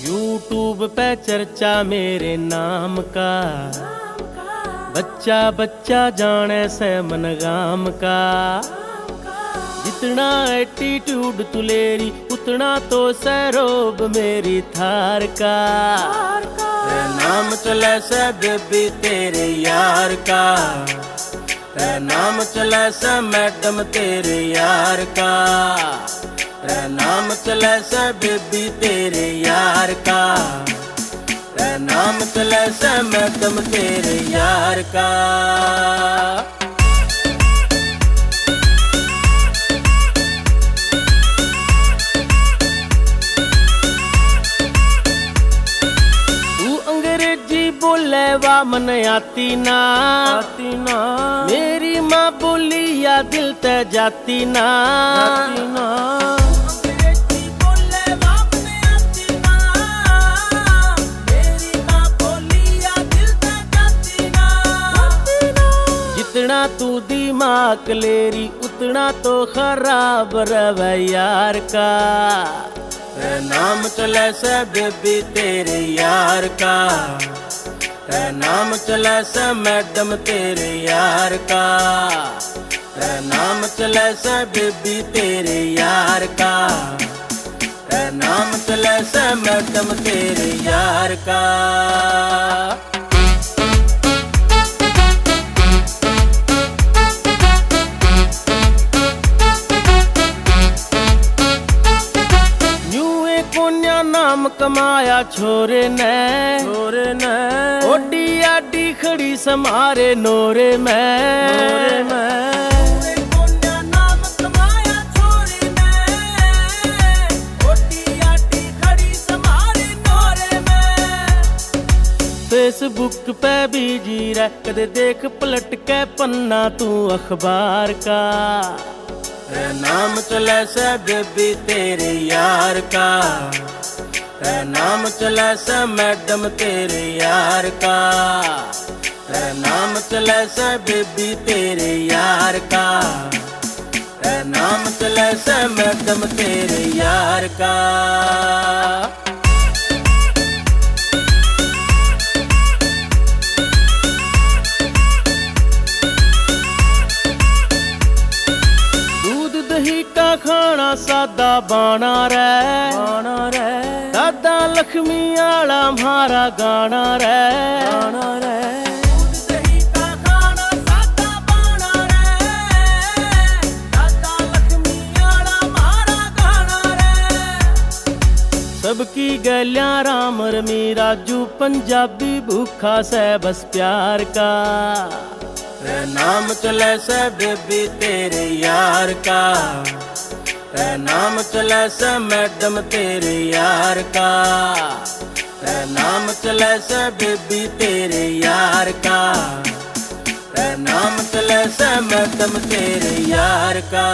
YouTube पे चर्चा मेरे नाम का, बच्चा बच्चा जाने से मनगाम का। जितना एटीट्यूड तुलेरी उतना तो सरोब मेरी थार का। नाम चले से बेबी तेरे यार का, नाम चले से मैडम तेरे यार का। नाम चले से बेबी तेरे यार का, नाम चले से मैडम तेरे यार का। बोले वा मन आती ना, मेरी माँ बोली या दिल ते जाती ना। जितना तू दिमाग लेरी उतना तो खराब रवे यार का। नाम चले से बेबी तेरे यार का, नाम चले से मैडम तेरे यार का। नाम चले से बेबी तेरे यार का, नाम चले से मैडम तेरे यार का। नाम कमाया छोरे ने, ओडी आडी खड़ी समारे नोरे में। नाम कमाया छोरे ने, ओडी आडी खड़ी समारे नोरे में। फेसबुक पे भी जी रहा कदे देख पलट के पन्ना तू अखबार का। नाम चले से बेबी तेरे यार का, नाम चले से मैडम तेरे यार का। नाम चले से बेबी तेरे यार का, नाम चले से मैडम तेरे यार का। दही का खाना सादा बाना रे, दादा लक्ष्मी आला म्हारा गाना रे। दही का खाना सादा बाना रे, दादा लक्ष्मी आला म्हारा गाना रे। सबकी गलियां राम रमी राजू पंजाबी भूखा से बस प्यार का। नाम चले से बेबी तेरे यार का, नाम चले से मैडम तेरे यार का। नाम चले से बेबी तेरे यार का, नाम चले से मैडम तेरे यार का।